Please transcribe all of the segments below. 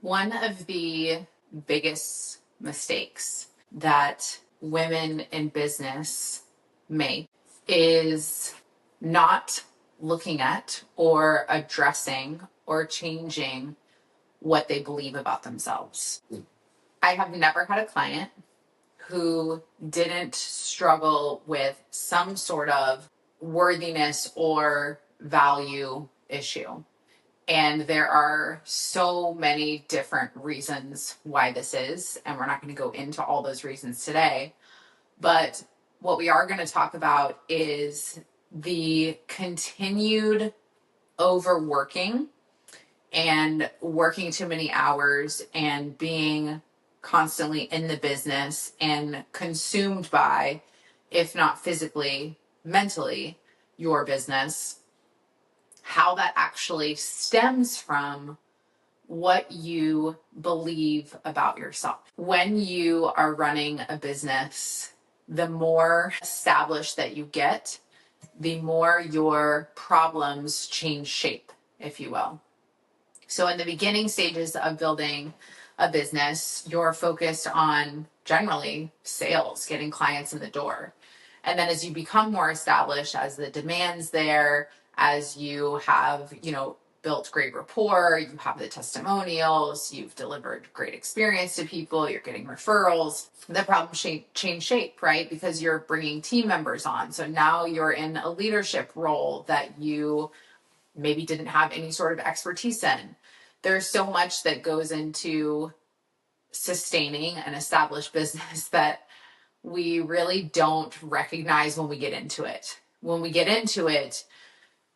One of the biggest mistakes that women in business make is not looking at or addressing or changing what they believe about themselves. I have never had a client who didn't struggle with some sort of worthiness or value issue. And there are so many different reasons why this is, and we're not going to go into all those reasons today. But what we are going to talk about is the continued overworking and working too many hours and being constantly in the business and consumed by, if not physically, mentally, your business, how that actually stems from what you believe about yourself. When you are running a business, the more established that you get, the more your problems change shape, if you will. So in the beginning stages of building a business, you're focused on generally sales, getting clients in the door. And then as you become more established, as the demand's there, as you have, built great rapport, you have the testimonials, you've delivered great experience to people, you're getting referrals, the problem change shape, right? Because you're bringing team members on. So now you're in a leadership role that you maybe didn't have any sort of expertise in. There's so much that goes into sustaining an established business that we really don't recognize when we get into it. When we get into it,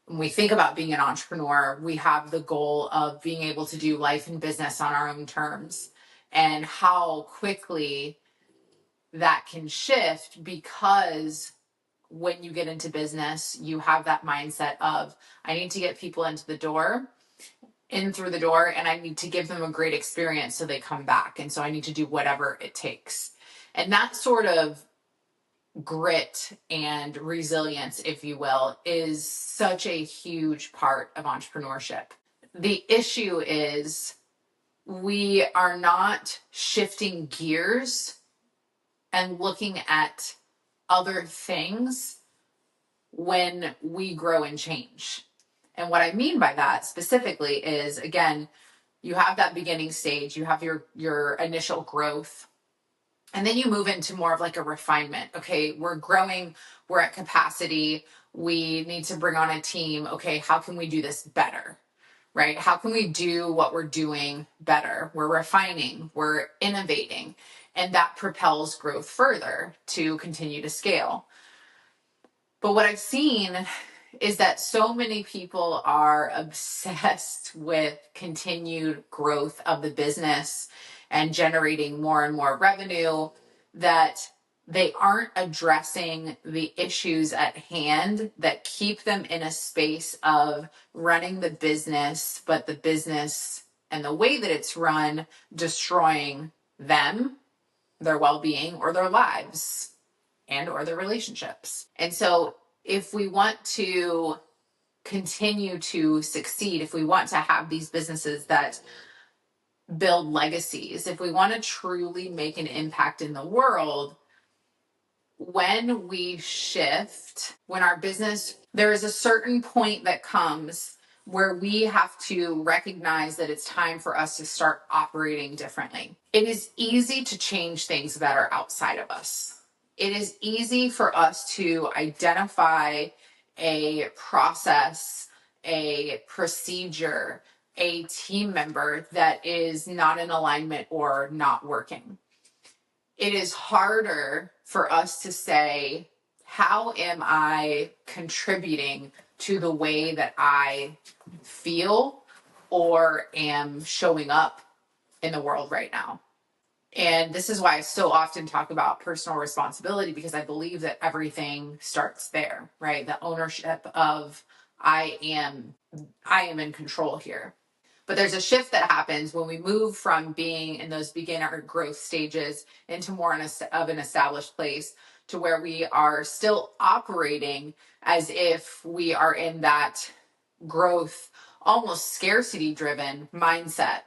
when we think about being an entrepreneur, we have the goal of being able to do life and business on our own terms, and how quickly that can shift, because when you get into business, you have that mindset of, I need to get people in through the door, and I need to give them a great experience so they come back. And so I need to do whatever it takes. And that sort of grit and resilience, if you will, is such a huge part of entrepreneurship. The issue is we are not shifting gears and looking at other things when we grow and change. And what I mean by that specifically is, again, you have that beginning stage, you have your initial growth, and then you move into more of like a refinement. Okay, we're growing, we're at capacity, we need to bring on a team. Okay, how can we do this better, right? How can we do what we're doing better? We're refining, we're innovating, and that propels growth further to continue to scale. But what I've seen is that so many people are obsessed with continued growth of the business and generating more and more revenue, that they aren't addressing the issues at hand that keep them in a space of running the business, but the business and the way that it's run destroying them, their well-being, or their lives, and or their relationships. And so if we want to continue to succeed, if we want to have these businesses that build legacies, if we want to truly make an impact in the world, when we shift, when our business, there is a certain point that comes where we have to recognize that it's time for us to start operating differently. It is easy to change things that are outside of us. It is easy for us to identify a process, a procedure, a team member that is not in alignment or not working. It is harder for us to say, how am I contributing to the way that I feel or am showing up in the world right now? And this is why I so often talk about personal responsibility, because I believe that everything starts there, right? The ownership of I am in control here. But there's a shift that happens when we move from being in those beginner growth stages into more of an established place, to where we are still operating as if we are in that growth, almost scarcity driven mindset.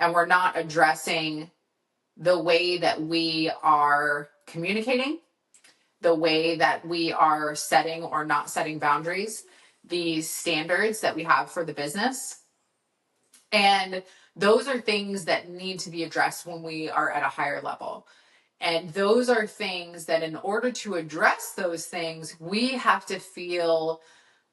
and we're not addressing the way that we are communicating, the way that we are setting or not setting boundaries, these standards that we have for the business. And those are things that need to be addressed when we are at a higher level. And those are things that, in order to address those things, we have to feel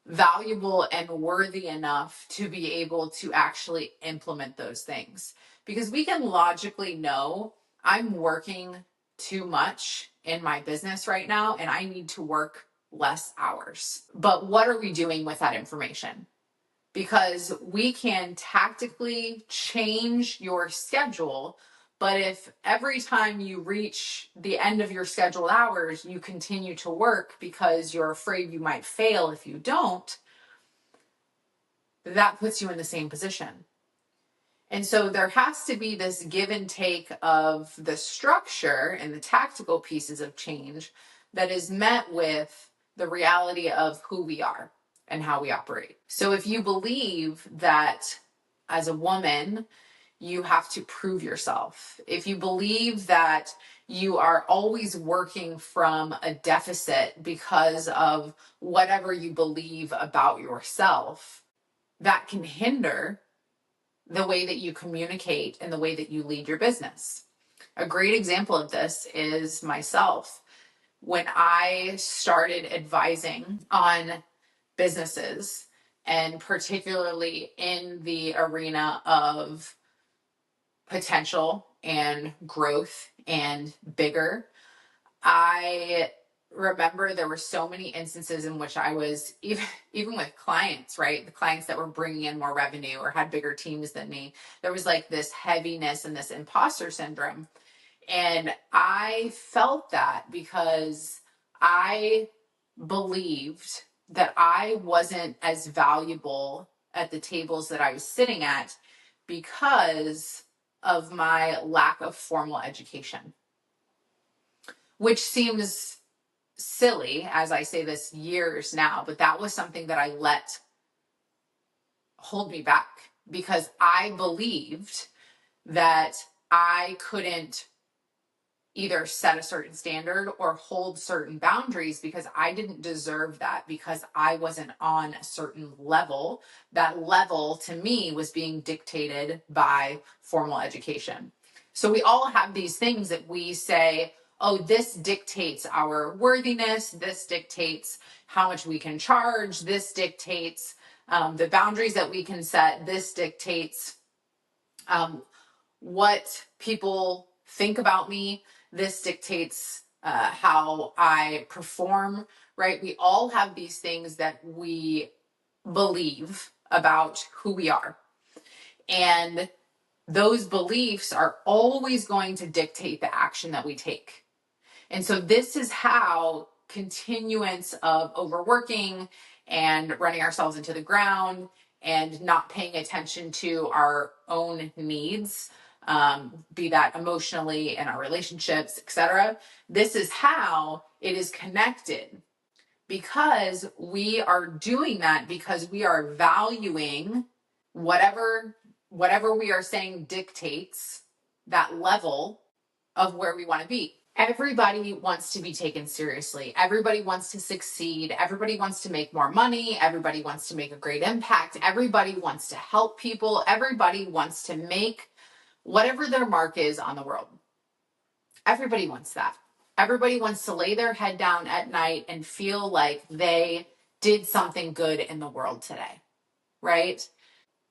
valuable and worthy enough to be able to actually implement those things. Because we can logically know, I'm working too much in my business right now and I need to work less hours. But what are we doing with that information? Because we can tactically change your schedule, but if every time you reach the end of your scheduled hours, you continue to work because you're afraid you might fail if you don't, that puts you in the same position. And so there has to be this give and take of the structure and the tactical pieces of change that is met with the reality of who we are and how we operate. So if you believe that as a woman, you have to prove yourself, if you believe that you are always working from a deficit because of whatever you believe about yourself, that can hinder the way that you communicate and the way that you lead your business. A great example of this is myself. When I started advising on businesses, and particularly in the arena of potential and growth and bigger, I remember there were so many instances in which I was, even with clients, right? The clients that were bringing in more revenue or had bigger teams than me, there was like this heaviness and this imposter syndrome. And I felt that because I believed that I wasn't as valuable at the tables that I was sitting at because of my lack of formal education, which seems silly as I say this years now, but that was something that I let hold me back because I believed that I couldn't either set a certain standard or hold certain boundaries because I didn't deserve that, because I wasn't on a certain level. That level to me was being dictated by formal education. So we all have these things that we say, oh, this dictates our worthiness, this dictates how much we can charge, this dictates the boundaries that we can set, this dictates what people think about me, this dictates how I perform, right? We all have these things that we believe about who we are. And those beliefs are always going to dictate the action that we take. And so this is how continuance of overworking and running ourselves into the ground and not paying attention to our own needs, be that emotionally in our relationships, etc. This is how it is connected, because we are doing that because we are valuing whatever we are saying dictates that level of where we want to be. Everybody wants to be taken seriously. Everybody wants to succeed. Everybody wants to make more money. Everybody wants to make a great impact. Everybody wants to help people. Everybody wants to make whatever their mark is on the world. Everybody wants that. Everybody wants to lay their head down at night and feel like they did something good in the world today, right?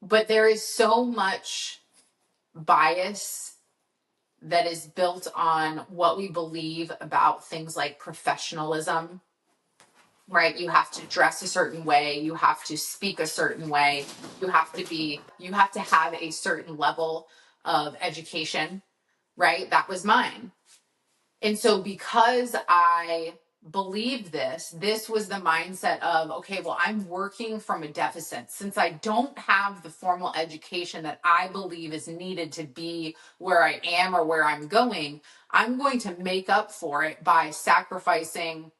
But there is so much bias that is built on what we believe about things like professionalism, right? You have to dress a certain way, you have to speak a certain way, you have to have a certain level of education, right? That was mine. And so because I believed this was the mindset of, okay, well, I'm working from a deficit. Since I don't have the formal education that I believe is needed to be where I am or where I'm going to make up for it by sacrificing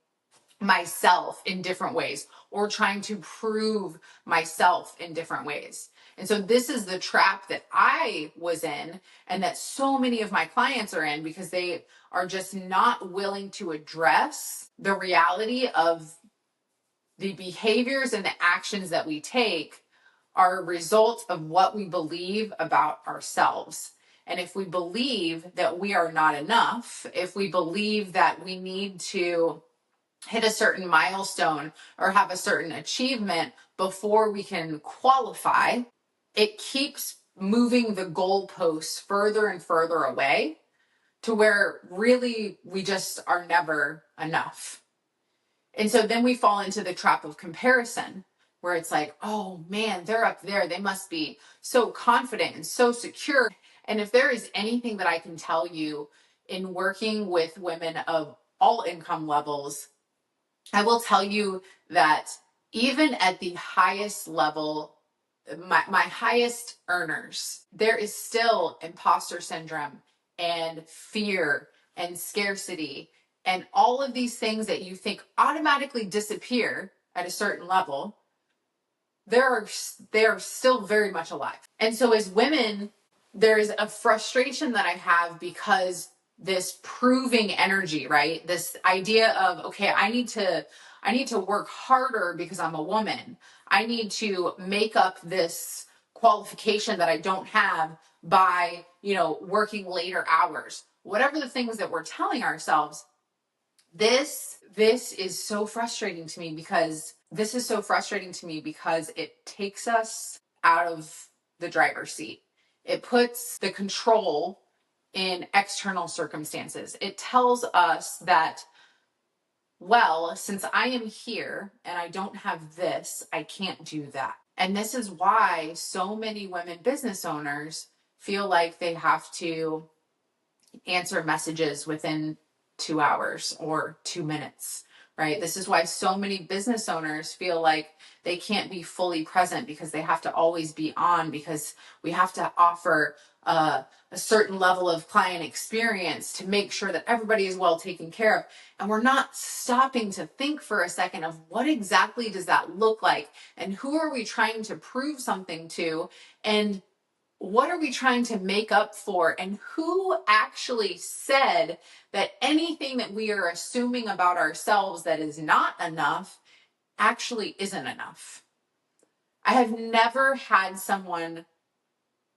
myself in different ways or trying to prove myself in different ways. And so this is the trap that I was in and that so many of my clients are in, because they are just not willing to address the reality of the behaviors and the actions that we take are a result of what we believe about ourselves. And if we believe that we are not enough, if we believe that we need to hit a certain milestone or have a certain achievement before we can qualify, it keeps moving the goalposts further and further away to where really we just are never enough. And so then we fall into the trap of comparison, where it's like, oh man, they're up there. They must be so confident and so secure. And if there is anything that I can tell you in working with women of all income levels, I will tell you that even at the highest level, my highest earners, there is still imposter syndrome and fear and scarcity and all of these things that you think automatically disappear at a certain level. They are still very much alive. And so as women, there is a frustration that I have because this proving energy, right? This idea of, okay, I need to work harder because I'm a woman. I need to make up this qualification that I don't have by, working later hours. Whatever the things that we're telling ourselves, this is so frustrating to me because it takes us out of the driver's seat. It puts the control in external circumstances. It tells us that, well, since I am here and I don't have this, I can't do that. And this is why so many women business owners feel like they have to answer messages within 2 hours or 2 minutes, right? This is why so many business owners feel like they can't be fully present because they have to always be on, because we have to offer a certain level of client experience to make sure that everybody is well taken care of. And we're not stopping to think for a second of what exactly does that look like, and who are we trying to prove something to, and what are we trying to make up for, and who actually said that anything that we are assuming about ourselves that is not enough actually isn't enough. I have never had someone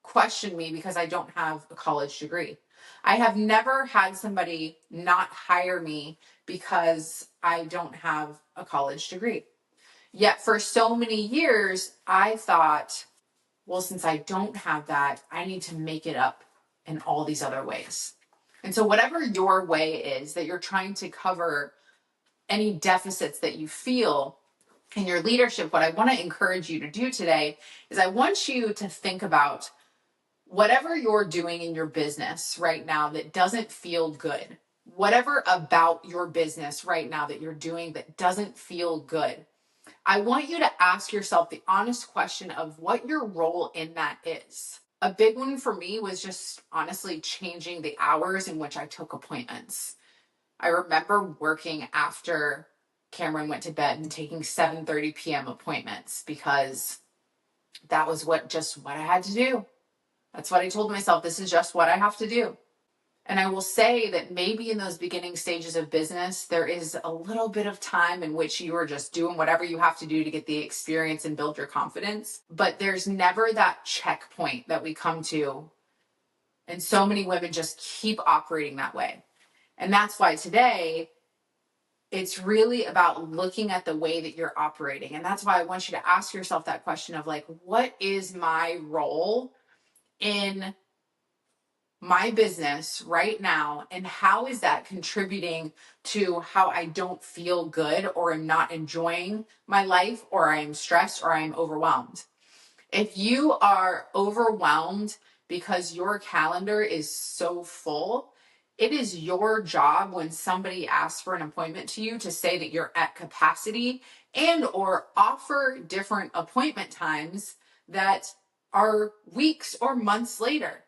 question me because I don't have a college degree. I have never had somebody not hire me because I don't have a college degree. Yet for so many years, I thought, well, since I don't have that, I need to make it up in all these other ways. And so whatever your way is that you're trying to cover any deficits that you feel in your leadership, what I want to encourage you to do today is I want you to think about whatever you're doing in your business right now that doesn't feel good. Whatever about your business right now that you're doing that doesn't feel good. I want you to ask yourself the honest question of what your role in that is. A big one for me was just honestly changing the hours in which I took appointments. I remember working after Cameron went to bed and taking 7:30 p.m. appointments because that was what I had to do. That's what I told myself. This is just what I have to do. And I will say that maybe in those beginning stages of business, there is a little bit of time in which you are just doing whatever you have to do to get the experience and build your confidence. But there's never that checkpoint that we come to. And so many women just keep operating that way. And that's why today, it's really about looking at the way that you're operating. And that's why I want you to ask yourself that question of like, what is my role in my business right now, and how is that contributing to how I don't feel good or am not enjoying my life, or I am stressed or I am overwhelmed? If you are overwhelmed because your calendar is so full, it is your job when somebody asks for an appointment to you to say that you're at capacity and or offer different appointment times that are weeks or months later.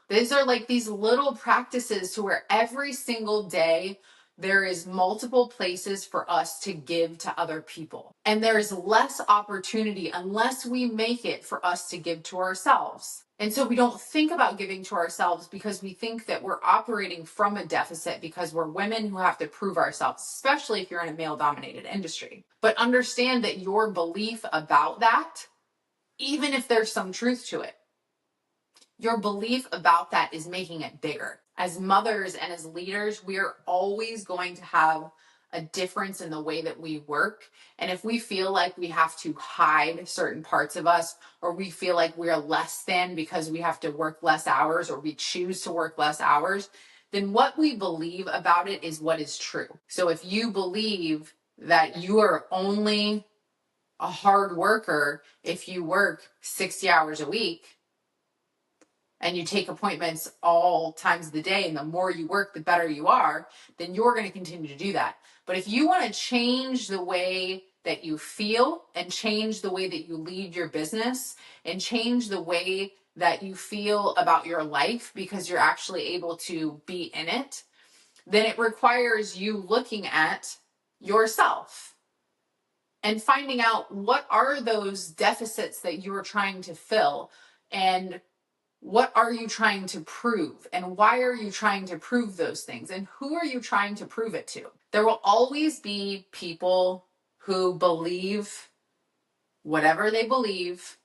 These are like these little practices to where every single day there is multiple places for us to give to other people. And there is less opportunity unless we make it for us to give to ourselves. And so we don't think about giving to ourselves because we think that we're operating from a deficit because we're women who have to prove ourselves, especially if you're in a male-dominated industry. But understand that your belief about that, even if there's some truth to it, your belief about that is making it bigger. As mothers and as leaders, we are always going to have a difference in the way that we work. And if we feel like we have to hide certain parts of us, or we feel like we're less than because we have to work less hours, or we choose to work less hours, then what we believe about it is what is true. So if you believe that you are only a hard worker if you work 60 hours a week, and you take appointments all times of the day, and the more you work, the better you are, then you're going to continue to do that. But if you want to change the way that you feel and change the way that you lead your business and change the way that you feel about your life because you're actually able to be in it, then it requires you looking at yourself and finding out what are those deficits that you're trying to fill, and what are you trying to prove, and why are you trying to prove those things, and who are you trying to prove it to? There will always be people who believe whatever they believe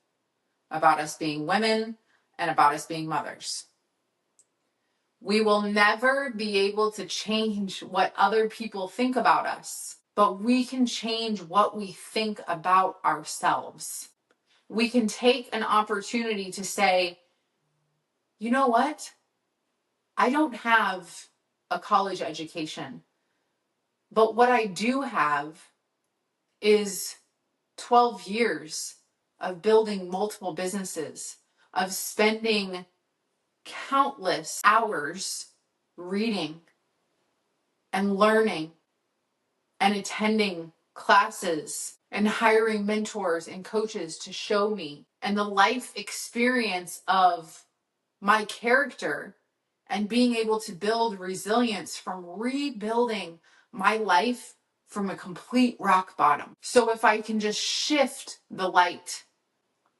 about us being women and about us being mothers. We will never be able to change what other people think about us, but we can change what we think about ourselves. We can take an opportunity to say, you know what? I don't have a college education, but what I do have is 12 years of building multiple businesses, of spending countless hours reading and learning and attending classes and hiring mentors and coaches to show me, and the life experience of my character and being able to build resilience from rebuilding my life from a complete rock bottom. So if I can just shift the light,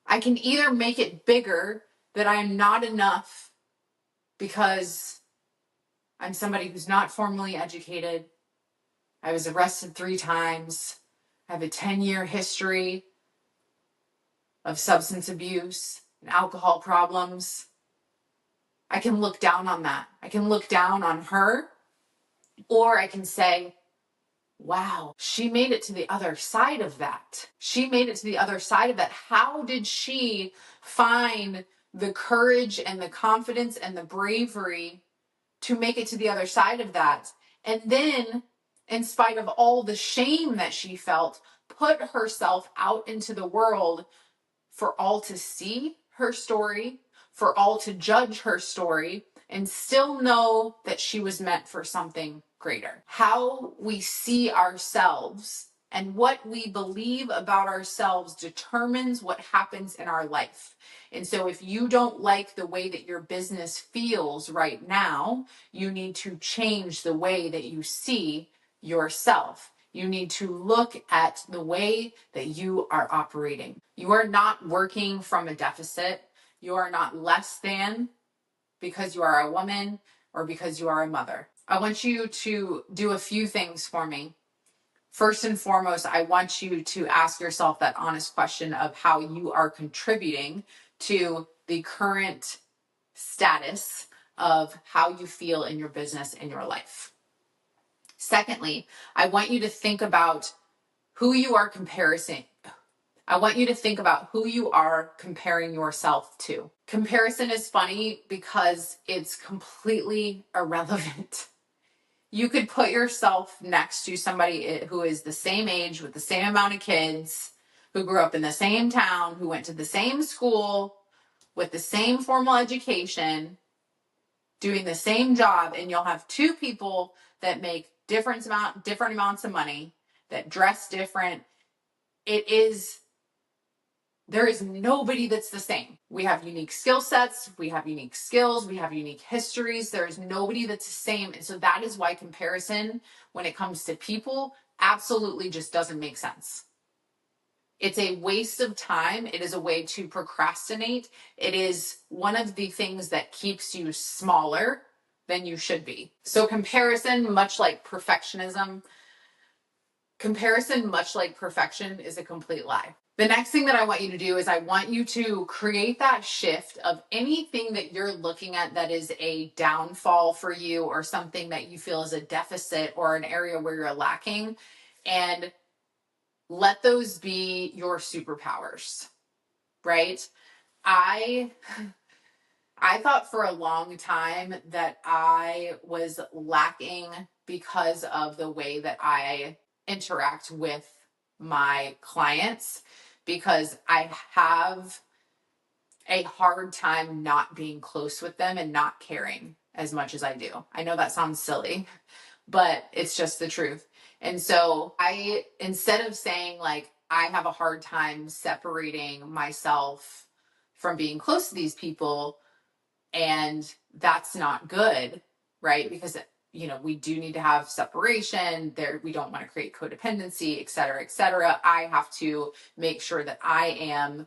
I can either make it bigger that I'm not enough because I'm somebody who's not formally educated, I was arrested 3 times, I have a 10-year history of substance abuse and alcohol problems. I can look down on that. I can look down on her, or I can say, wow, she made it to the other side of that. She made it to the other side of that. How did she find the courage and the confidence and the bravery to make it to the other side of that? And then, in spite of all the shame that she felt, put herself out into the world for all to see her story, for all to judge her story, and still know that she was meant for something greater. How we see ourselves and what we believe about ourselves determines what happens in our life. And so if you don't like the way that your business feels right now, you need to change the way that you see yourself. You need to look at the way that you are operating. You are not working from a deficit. You are not less than because you are a woman or because you are a mother. I want you to do a few things for me. First and foremost, I want you to ask yourself that honest question of how you are contributing to the current status of how you feel in your business, in your life. Secondly, I want you to think about who you are comparing. I want you to think about who you are comparing yourself to. Comparison is funny because it's completely irrelevant. You could put yourself next to somebody who is the same age with the same amount of kids, who grew up in the same town, who went to the same school with the same formal education, doing the same job, and you'll have 2 people that make different amounts of money, that dress different. It is There is nobody that's the same. We have unique skill sets, we have unique skills, we have unique histories. There is nobody that's the same. And so that is why comparison, when it comes to people, absolutely just doesn't make sense. It's a waste of time. It is a way to procrastinate. It is one of the things that keeps you smaller than you should be. So comparison, much like perfectionism, comparison, much like perfection, is a complete lie. The next thing that I want you to do is I want you to create that shift of anything that you're looking at that is a downfall for you or something that you feel is a deficit or an area where you're lacking, and let those be your superpowers, right? I thought for a long time that I was lacking because of the way that I interact with my clients, because I have a hard time not being close with them and not caring as much as I do. I know that sounds silly, but it's just the truth. And so instead of saying like, I have a hard time separating myself from being close to these people, and that's not good, right? Because, we do need to have separation there. We don't want to create codependency, et cetera, et cetera. I have to make sure that I am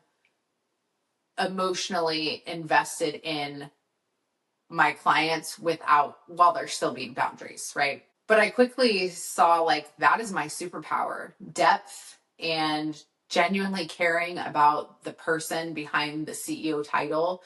emotionally invested in my clients while there's still being boundaries, right? But I quickly saw like that is my superpower, depth and genuinely caring about the person behind the CEO title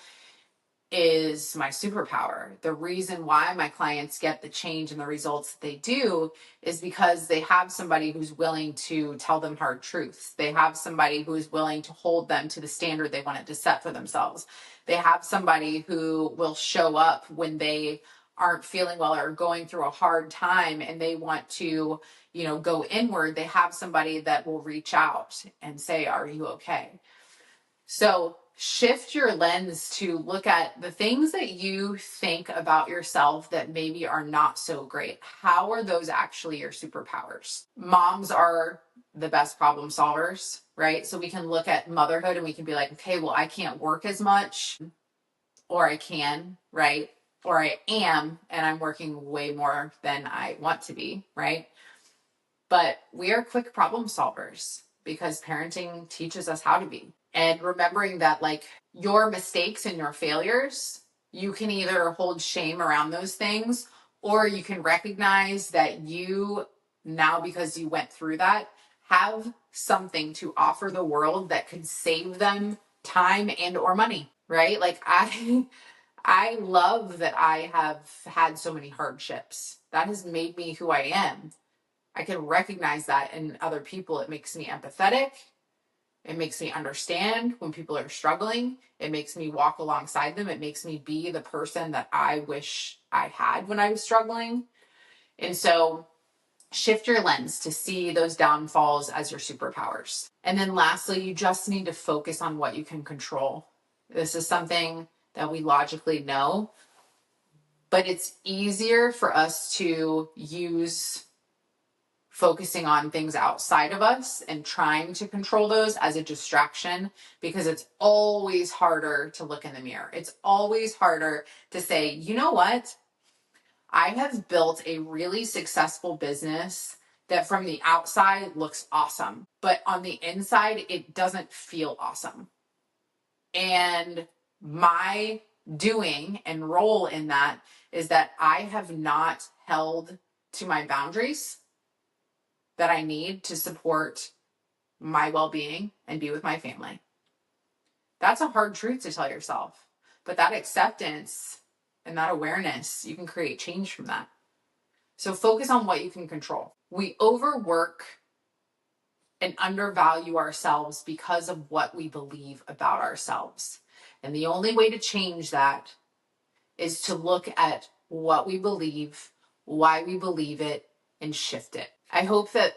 is my superpower. The reason why my clients get the change and the results that they do is because they have somebody who's willing to tell them hard truths. They have somebody who is willing to hold them to the standard they wanted to set for themselves. They have somebody who will show up when they aren't feeling well or going through a hard time and they want to, go inward. They have somebody that will reach out and say, "Are you okay?" So shift your lens to look at the things that you think about yourself that maybe are not so great. How are those actually your superpowers? Moms are the best problem solvers, right? So we can look at motherhood and we can be like, okay, well, I can't work as much, or I can, right? Or I am, and I'm working way more than I want to be, right? But we are quick problem solvers because parenting teaches us how to be. And remembering that like your mistakes and your failures, you can either hold shame around those things, or you can recognize that you now, because you went through that, have something to offer the world that could save them time and or money, right? Like I love that I have had so many hardships. That has made me who I am. I can recognize that in other people. It makes me empathetic. It makes me understand when people are struggling. It makes me walk alongside them. It makes me be the person that I wish I had when I was struggling. And so shift your lens to see those downfalls as your superpowers. And then lastly, you just need to focus on what you can control. This is something that we logically know, but it's easier for us to use focusing on things outside of us and trying to control those as a distraction, because it's always harder to look in the mirror. It's always harder to say, you know what? I have built a really successful business that from the outside looks awesome, but on the inside, it doesn't feel awesome. And my doing and role in that is that I have not held to my boundaries that I need to support my well-being and be with my family. That's a hard truth to tell yourself, but that acceptance and that awareness, you can create change from that. So focus on what you can control. We overwork and undervalue ourselves because of what we believe about ourselves. And the only way to change that is to look at what we believe, why we believe it, and shift it. I hope that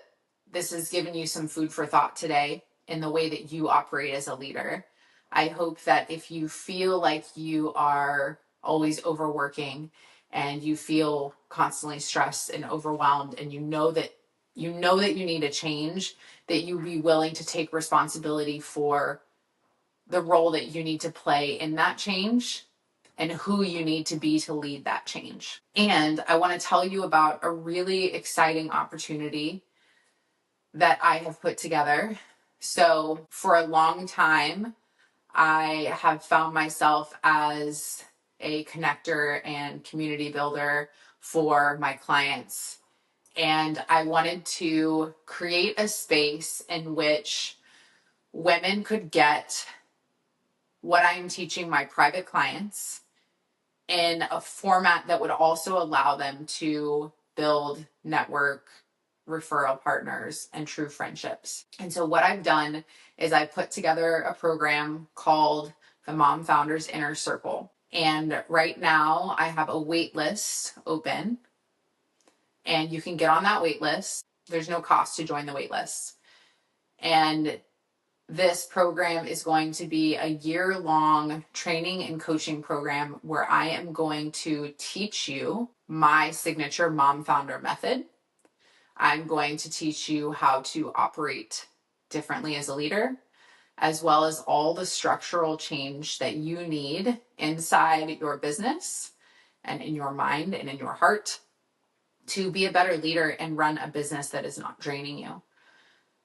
this has given you some food for thought today in the way that you operate as a leader. I hope that if you feel like you are always overworking and you feel constantly stressed and overwhelmed, and you know that you need a change, that you be willing to take responsibility for the role that you need to play in that change and who you need to be to lead that change. And I want to tell you about a really exciting opportunity that I have put together. So for a long time, I have found myself as a connector and community builder for my clients. And I wanted to create a space in which women could get what I'm teaching my private clients in a format that would also allow them to build network, referral partners, and true friendships. And so what I've done is I put together a program called the Mom Founders Inner Circle. And right now I have a wait list open, and you can get on that wait list. There's no cost to join the wait list. And this program is going to be a year-long training and coaching program where I am going to teach you my signature mom founder method. I'm going to teach you how to operate differently as a leader, as well as all the structural change that you need inside your business and in your mind and in your heart to be a better leader and run a business that is not draining you.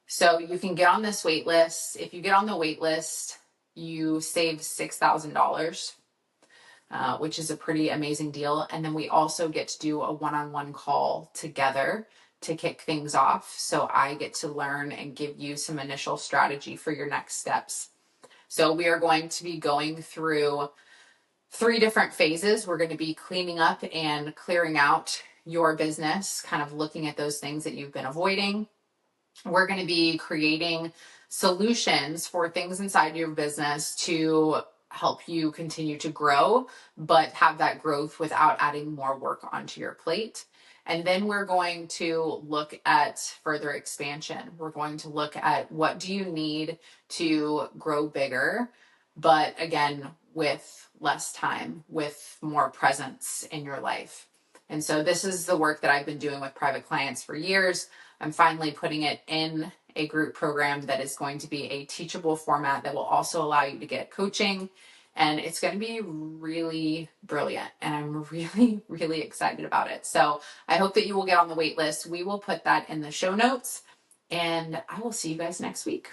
So you can get on this wait list. If you get on the wait list, you save $6,000, which is a pretty amazing deal. And then we also get to do a one-on-one call together to kick things off. So I get to learn and give you some initial strategy for your next steps. So we are going to be going through 3 different phases. We're going to be cleaning up and clearing out your business, kind of looking at those things that you've been avoiding. We're going to be creating solutions for things inside your business to help you continue to grow, but have that growth without adding more work onto your plate. And then we're going to look at further expansion. We're going to look at what do you need to grow bigger, but again, with less time, with more presence in your life. And so this is the work that I've been doing with private clients for years. I'm finally putting it in a group program that is going to be a teachable format that will also allow you to get coaching. And it's going to be really brilliant. And I'm really, really excited about it. So I hope that you will get on the wait list. We will put that in the show notes. And I will see you guys next week.